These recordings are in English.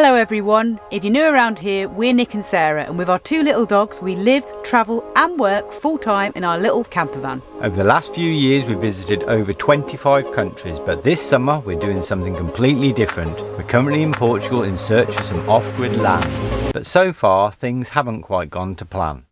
Hello everyone, if you're new around here, we're Nick and Sarah, and with our two little dogs we live, travel and work full time in our little camper van. Over the last few years we've visited over 25 countries, but this summer we're doing something completely different. We're currently in Portugal in search of some off-grid land, but so far things haven't quite gone to plan.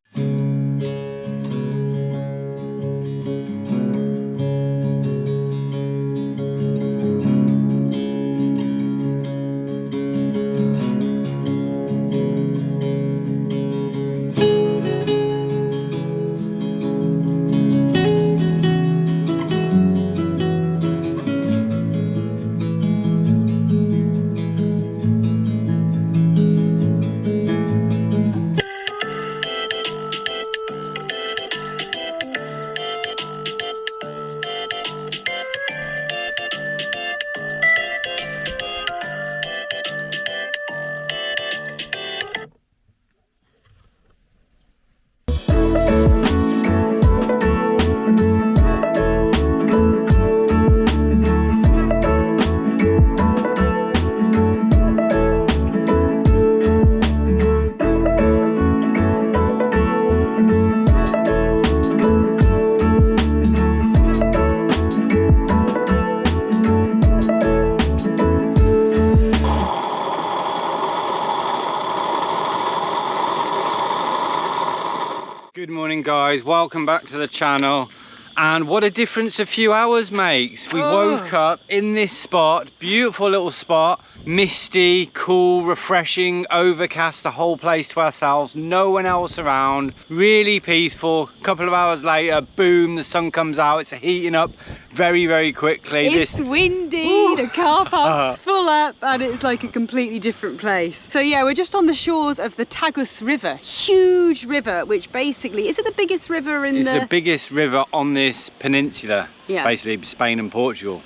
Good morning guys, welcome back to the channel. And what a difference a few hours makes. We woke up in this spot, beautiful little spot, misty, cool, refreshing, overcast, the whole place to ourselves, no one else around, really peaceful. A couple of hours later, boom, the sun comes out, it's heating up very quickly. It's windy, the car park's full up, and it's like a completely different place. So yeah, we're just on the shores of the Tagus River, huge river, which basically, is it the biggest river in It's the biggest river on this peninsula, yeah. Basically Spain and Portugal.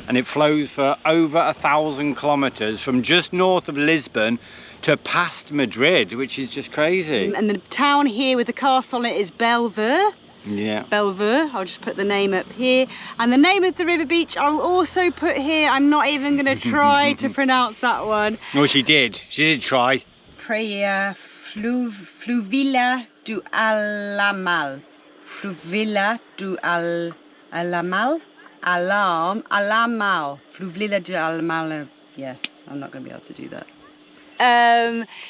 And it flows for over 1,000 kilometers from just north of Lisbon to past Madrid, which is just crazy. And the town here with the castle on it is Belver. Yeah. Belver, I'll just put the name up here. And the name of the river beach I'll also put here. I'm not even going to try to pronounce that one. Well, she did try. Praia Fluvila do Alamal. Fluvila do Alamal. Alamal. Fluvila do Alamal. Yeah, I'm not going to be able to do that.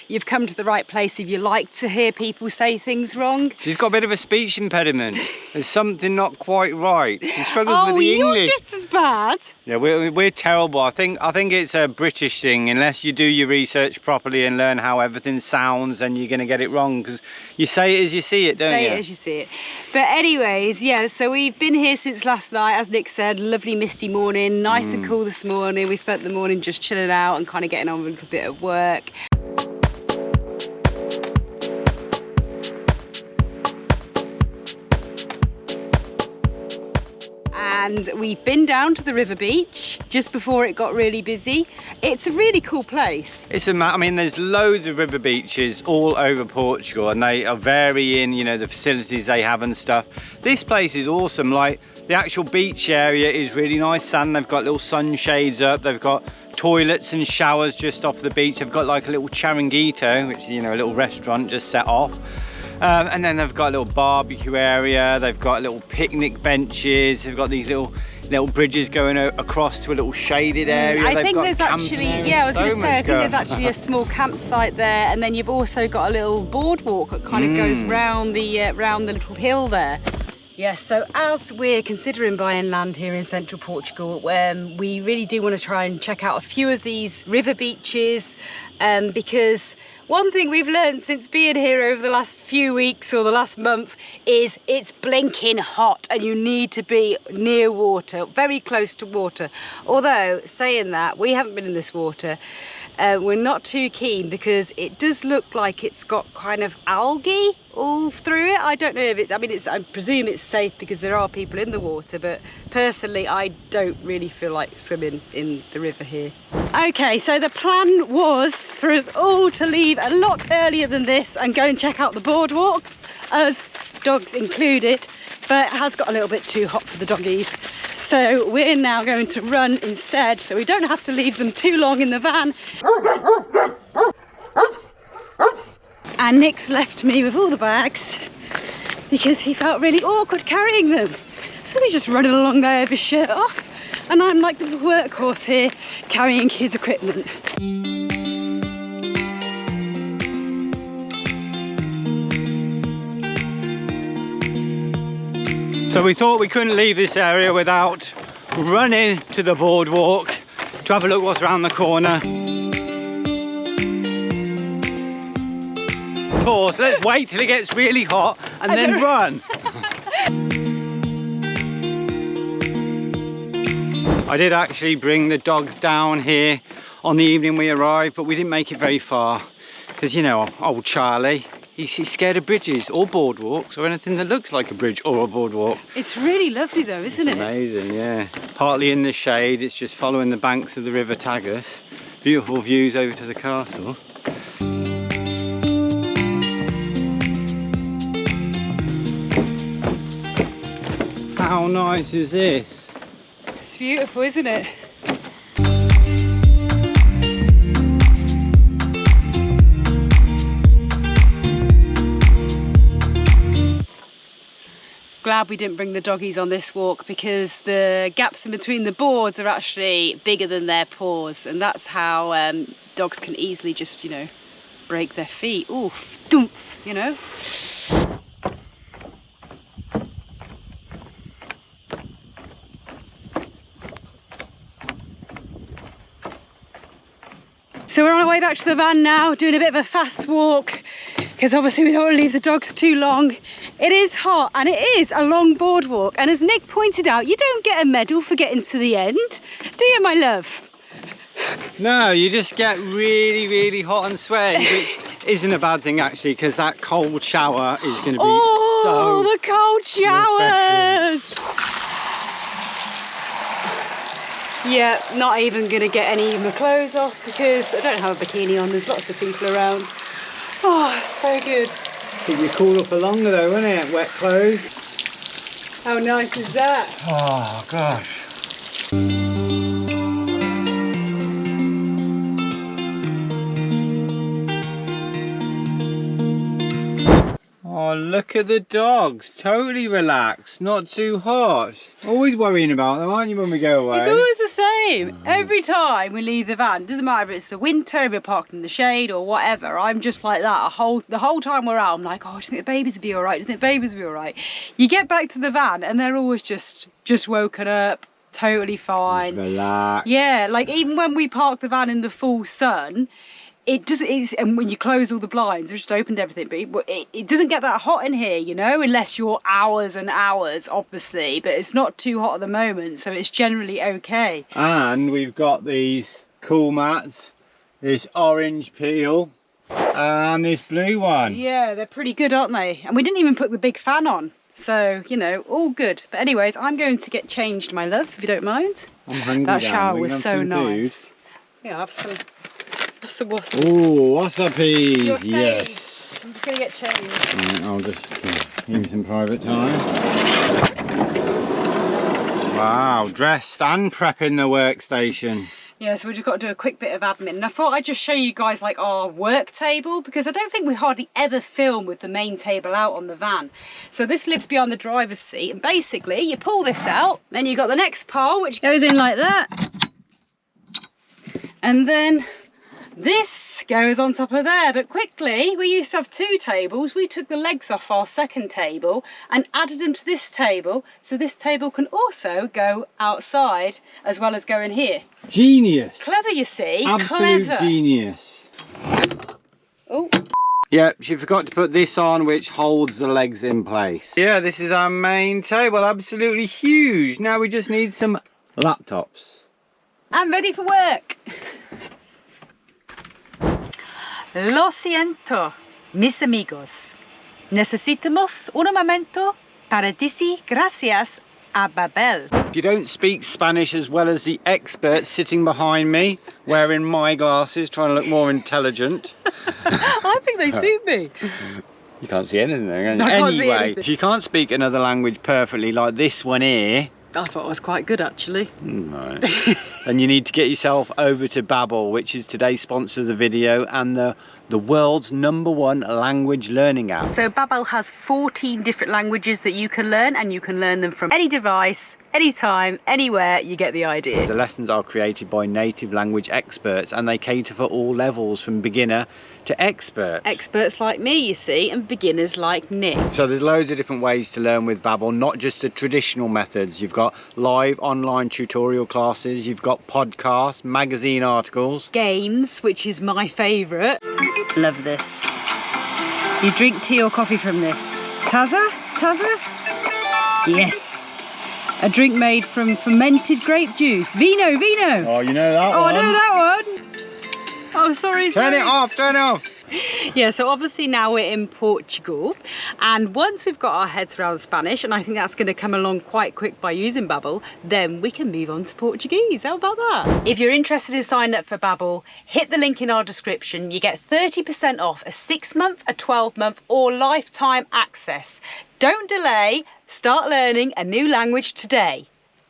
You've come to the right place if you like to hear people say things wrong. She's got a bit of a speech impediment. There's something not quite right. She struggles with the English. You're just as bad. Yeah, we're terrible. I think it's a British thing. Unless you do your research properly and learn how everything sounds, then you're going to get it wrong, because you say it as you see it, don't you? Say it as you see it. But anyways, yeah, so we've been here since last night, as Nick said, lovely misty morning, nice and cool this morning. We spent the morning just chilling out and kind of getting on with a bit of work. And we've been down to the river beach just before it got really busy. It's a really cool place. I mean, there's loads of river beaches all over Portugal, and they are varying, you know, the facilities they have and stuff. This place is awesome. Like, the actual beach area is really nice sand. They've got little sunshades up. They've got toilets and showers just off the beach. They've got like a little charanguito, which is, you know, a little restaurant just set off. And then they've got a little barbecue area, they've got little picnic benches, they've got these little bridges going across to a little shaded area. I think there's actually, yeah, I was going to say, I think there's actually a small campsite there, and then you've also got a little boardwalk that kind of goes round the little hill there. Yeah, so as we're considering buying land here in central Portugal, we really do want to try and check out a few of these river beaches, because one thing we've learned since being here over the last few weeks or the last month is it's blinking hot and you need to be near water, very close to water. Although, saying that, we haven't been in this water. We're not too keen because it does look like it's got kind of algae all through it. I don't know if it's, I presume it's safe because there are people in the water, but personally I don't really feel like swimming in the river here. Okay, so the plan was for us all to leave a lot earlier than this and go and check out the boardwalk, us dogs included, but it has got a little bit too hot for the doggies. So we're now going to run instead, so we don't have to leave them too long in the van. And Nick's left me with all the bags because he felt really awkward carrying them. So he's just running along there with his shirt off, and I'm like the little workhorse here carrying his equipment. So we thought we couldn't leave this area without running to the boardwalk to have a look what's around the corner. Of course, let's wait till it gets really hot and then run. I did actually bring the dogs down here on the evening we arrived, but we didn't make it very far because, you know, old Charlie, he's scared of bridges or boardwalks or anything that looks like a bridge or a boardwalk. It's really lovely though, isn't it? Amazing, yeah. Partly in the shade, it's just following the banks of the River Tagus. Beautiful views over to the castle. How nice is this? It's beautiful, isn't it? Glad we didn't bring the doggies on this walk because the gaps in between the boards are actually bigger than their paws, and that's how dogs can easily just, you know, break their feet. Ooh, doomph, you know. So we're on our way back to the van now, doing a bit of a fast walk because obviously we don't want to leave the dogs for too long. It is hot and it is a long boardwalk, and as Nick pointed out, you don't get a medal for getting to the end, do you, my love? No, you just get really, really hot and sweaty, which isn't a bad thing actually, because that cold shower is going to be so the cold showers! Yeah, not even going to get any of my clothes off because I don't have a bikini on, there's lots of people around. Oh, it's so good. Keep you cooler for longer though, won't it? Wet clothes. How nice is that? Oh gosh. Oh, look at the dogs. Totally relaxed, not too hot. Always worrying about them, aren't you, when we go away? It's always the same. Every time we leave the van, doesn't matter if it's the winter, if we're parked in the shade or whatever, I'm just like that. The whole time we're out, I'm like, oh, do you think the babies will be all right? Do you think the babies will be all right? You get back to the van and they're always just woken up, totally fine. Just relax. Yeah, like even when we park the van in the full sun, and when you close all the blinds, we've just opened everything, but it doesn't get that hot in here, you know, unless you're hours and hours, obviously, but it's not too hot at the moment, so it's generally okay. And we've got these cool mats, this orange peel, and this blue one. Yeah, they're pretty good, aren't they? And we didn't even put the big fan on, so, you know, all good. But anyways, I'm going to get changed, my love, if you don't mind. I'm hungry. That shower was so nice. Yeah, have some wasabi. Oh, wasabi, yes. I'm just going to get changed. I'll just give some private time. Wow, dressed and prepping the workstation. Yeah, so we just got to do a quick bit of admin. And I thought I'd just show you guys like our work table, because I don't think we hardly ever film with the main table out on the van. So this lives behind the driver's seat, and basically you pull this out, then you've got the next pile which goes in like that. And then this goes on top of there, but quickly, we used to have two tables. We took the legs off our second table and added them to this table, so this table can also go outside as well as go in here. Genius. Clever, you see. Absolute clever. Genius. Oh. Yeah, she forgot to put this on, which holds the legs in place. Yeah, this is our main table, absolutely huge. Now we just need some laptops. I'm ready for work. Lo siento, mis amigos. Necesitamos un momento para decir gracias a Babel. If you don't speak Spanish as well as the expert sitting behind me, wearing my glasses, trying to look more intelligent. I think they suit me. You can't see anything there, can you? I can't see Anyway, anything. if you can't speak another language perfectly, like this one here, I thought it was quite good actually. No. And you need to get yourself over to Babbel, which is today's sponsor of the video and the world's #1 language learning app. So Babbel has 14 different languages that you can learn, and you can learn them from any device, anytime, anywhere. You get the idea. The lessons are created by native language experts, and they cater for all levels from beginner to expert. Experts like me, you see, and beginners like Nick. So there's loads of different ways to learn with Babbel, not just the traditional methods. You've got live online tutorial classes, you've got podcasts, magazine articles, games, which is my favourite. Love this. You drink tea or coffee from this. Tazza? Tazza? Yes. A drink made from fermented grape juice. Vino, vino. Oh, you know that one. Oh, I know that one. Oh, sorry. Turn it off, turn it off. Yeah, so obviously now we're in Portugal, and once we've got our heads around Spanish, and I think that's going to come along quite quick by using Babbel, then we can move on to Portuguese. How about that? If you're interested in signing up for Babbel, hit the link in our description. You get 30% off a 6-month, a 12-month or lifetime access. Don't delay, start learning a new language today.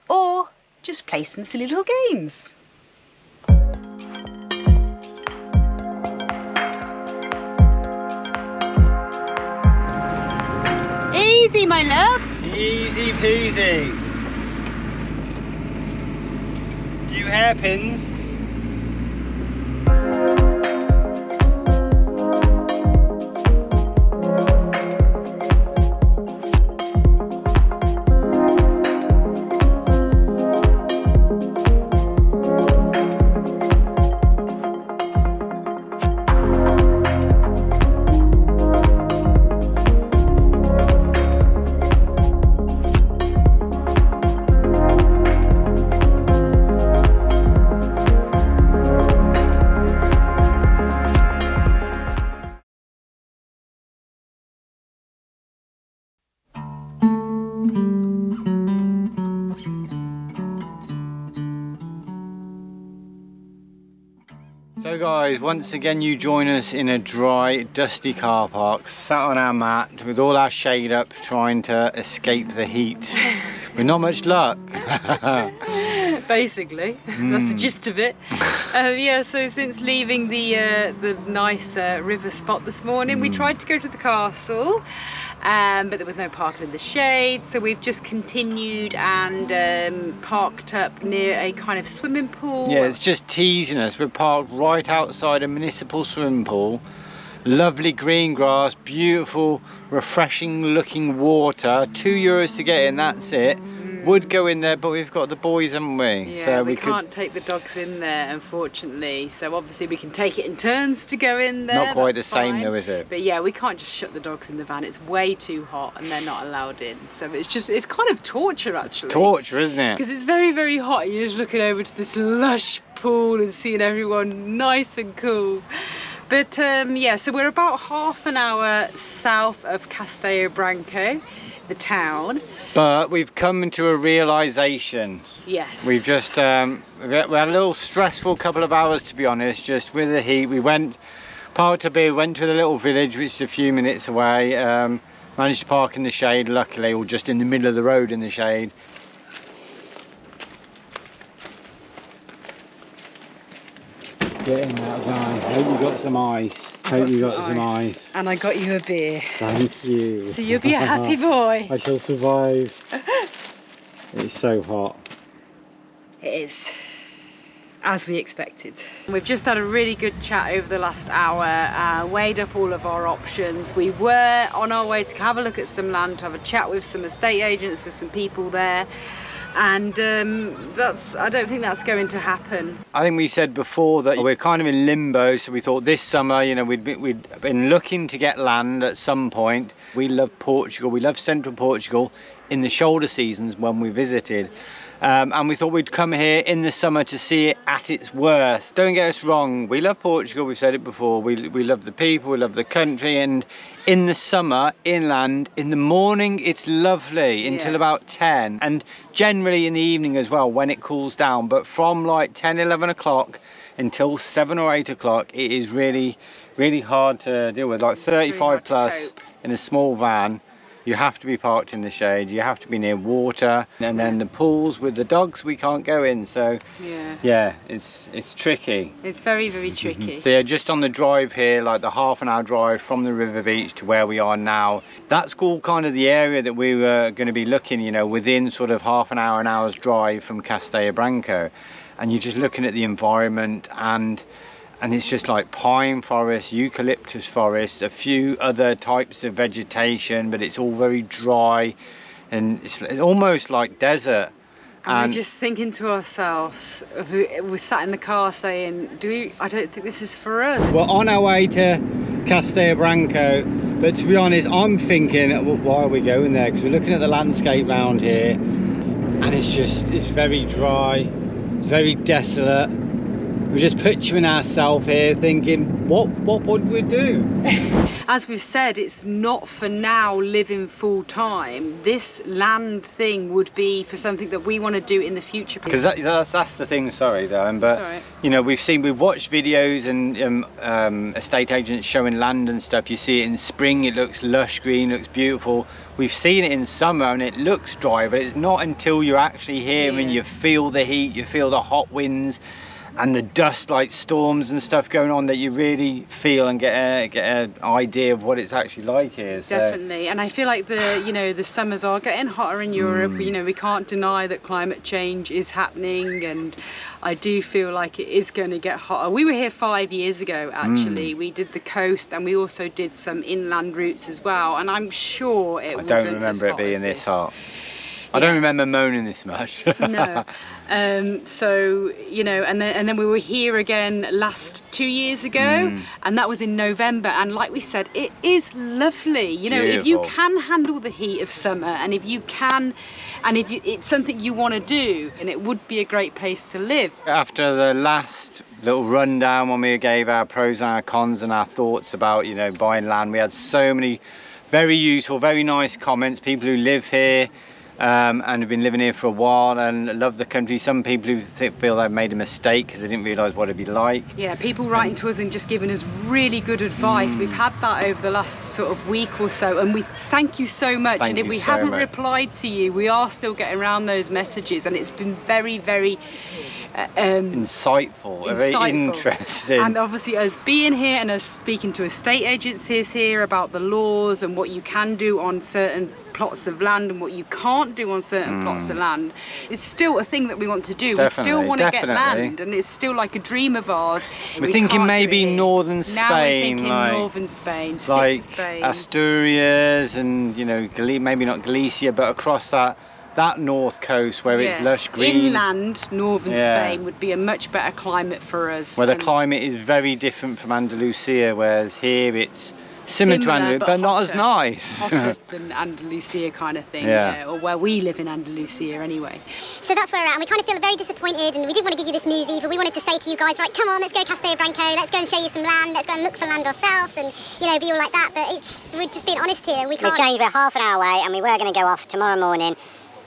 Or just play some silly little games. Easy, my love. Easy peasy. Few hairpins. So guys, once again you join us in a dry, dusty car park, sat on our mat with all our shade up trying to escape the heat. With not much luck. Basically, that's the gist of it. Yeah, so since leaving the nice river spot this morning, we tried to go to the castle, but there was no parking in the shade, so we've just continued and parked up near a kind of swimming pool. Yeah, it's just teasing us. We're parked right outside a municipal swimming pool. Lovely green grass, beautiful, refreshing looking water. €2 to get in, that's it. Would go in there, but we've got the boys, haven't we? Yeah, so we can't take the dogs in there, unfortunately. So obviously we can take it in turns to go in there. Not quite the that's same fine. though, is it? But yeah, we can't just shut the dogs in the van. It's way too hot and they're not allowed in. So it's kind of torture actually. Torture, isn't it? Because it's very, very hot. You're just looking over to this lush pool and seeing everyone nice and cool. But yeah, so we're about half an hour south of Castelo Branco, the town. But we've come into a realisation. Yes. We've just, we had a little stressful couple of hours, to be honest, just with the heat. We parked up here, went to the little village, which is a few minutes away. Managed to park in the shade, luckily, or just in the middle of the road in the shade. Get in that van. Hope you got some ice. Hope you got some ice. And I got you a beer. Thank you. So you'll be a happy boy. I shall survive. It's so hot. It is. As we expected. We've just had a really good chat over the last hour, weighed up all of our options. We were on our way to have a look at some land, to have a chat with some estate agents, with some people there. And I don't think that's going to happen. I think we said before that we're kind of in limbo, so we thought this summer, you know, we'd been looking to get land at some point. We love Portugal, we love central Portugal in the shoulder seasons when we visited. And we thought we'd come here in the summer to see it at its worst. Don't get us wrong, we love Portugal, we've said it before, we love the people, we love the country, and in the summer, inland, in the morning it's lovely until about 10, and generally in the evening as well when it cools down, but from like 10, 11 o'clock until 7 or 8 o'clock it is really, really hard to deal with, like 35 plus in a small van. You have to be parked in the shade, you have to be near water, and then the pools with the dogs we can't go in, so yeah, it's tricky. It's very, very tricky. So yeah, just on the drive here, like the half-an-hour drive from the river beach to where we are now, that's all kind of the area that we were going to be looking, you know, within sort of half an hour's drive from Castella Branco. And you're just looking at the environment, and it's just like pine forest, eucalyptus forest, a few other types of vegetation, but it's all very dry, and it's almost like desert. And we're just thinking to ourselves, we sat in the car saying, I don't think this is for us. We're on our way to Castella Branco, but to be honest, I'm thinking, why are we going there? Because we're looking at the landscape round here, and it's very dry, it's very desolate. We're just picturing ourselves here thinking, what would we do? As we've said, it's not for now living full time. This land thing would be for something that we want to do in the future. Because that's the thing, sorry Darren, but you know, we've watched videos and estate agents showing land and stuff. You see it in spring, it looks lush green, looks beautiful. We've seen it in summer and it looks dry, but it's not until you're actually here and you feel the heat, you feel the hot winds and the dust, like storms and stuff going on, that you really feel and get an idea of what it's actually like here. So. Definitely, and I feel like the summers are getting hotter in Europe. You know, we can't deny that climate change is happening, and I do feel like it is going to get hotter. We were here 5 years ago, actually. We did the coast, and we also did some inland routes as well. And I'm sure it wasn't. I don't remember it being this hot. I don't remember moaning this much. No. So, you know, and then we were here again last 2 years ago, and that was in November. And like we said, it is lovely. You know, if you can handle the heat of summer, and if you can, and if it's something you want to do, and it would be a great place to live. After the last little rundown when we gave our pros and our cons and our thoughts about, you know, buying land, we had so many very useful, very nice comments, people who live here, and have been living here for a while and love the country. Some people who feel they've made a mistake because they didn't realise what it'd be like. Yeah, people writing to us and just giving us really good advice. We've had that over the last sort of week or so, and we thank you so much. And if we haven't replied to you, we are still getting around those messages, and it's been very, very insightful, very interesting. And obviously us being here and us speaking to estate agencies here about the laws and what you can do on certain plots of land and what you can't do on certain plots of land, it's still a thing that we want to do. We still want to get land, and it's still like a dream of ours. We're thinking maybe northern Spain. Now we're thinking northern Spain, like Spain. Asturias, and you know, maybe not Galicia, but across that north coast where it's lush green. Inland northern Spain would be a much better climate for us. Where the climate is very different from Andalusia, whereas here it's similar to Andalusia, but not as nice. Hotter than Andalusia kind of thing, or where we live in Andalusia anyway. So that's where we're at, and we kind of feel very disappointed, and we didn't want to give you this news either. We wanted to say to you guys, right, come on, let's go to Castella Branco, let's go and show you some land, let's go and look for land ourselves, and, you know, be all like that, but we're just being honest here. We changed, we're half an hour away, and we were going to go off tomorrow morning,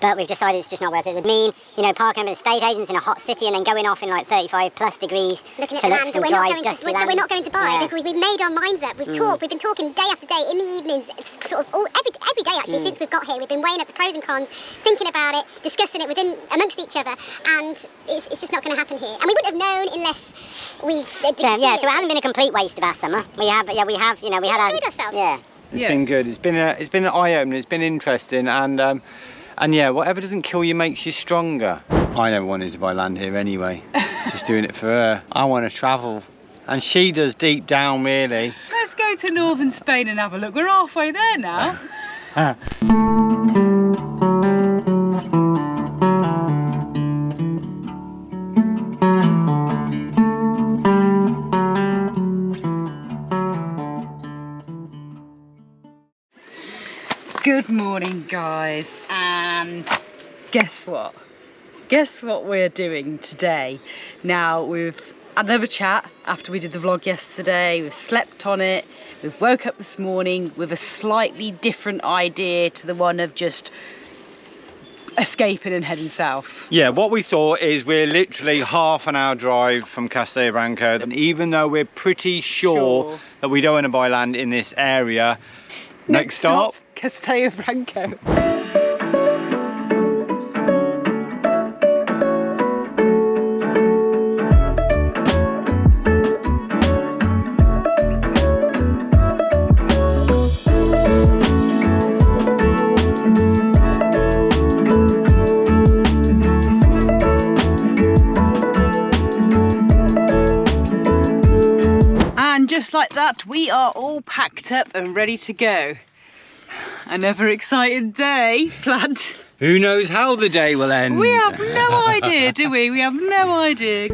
but we've decided it's just not worth it. It would mean, you know, parking up at estate agents in a hot city and then going off in like 35 plus degrees looking at to the look land some dry, dusty land. We're not going to buy because we've made our minds up. We've talked, we've been talking day after day in the evenings, sort of every day actually since we've got here. We've been weighing up the pros and cons, thinking about it, discussing it amongst each other, and it's just not going to happen here. And we wouldn't have known unless we so it hasn't been a complete waste of our summer. We have, you know, we had enjoyed ourselves. Yeah, it's been good. It's been an eye-opener. It's been interesting, and yeah, whatever doesn't kill you makes you stronger. I never wanted to buy land here anyway. Just doing it for her. I want to travel. And she does deep down, really. Let's go to northern Spain and have a look. We're halfway there now. Good morning, guys, and guess what? Guess what we're doing today? Now, we've had another chat after we did the vlog yesterday, we've slept on it, we've woke up this morning with a slightly different idea to the one of just escaping and heading south. Yeah, what we thought is we're literally half an hour drive from Castella Branco, and even though we're pretty sure that we don't want to buy land in this area, Next stop, Castello Branco. Just like that, we are all packed up and ready to go. Another exciting day planned. Who knows how the day will end? We have no idea, do we? We have no idea.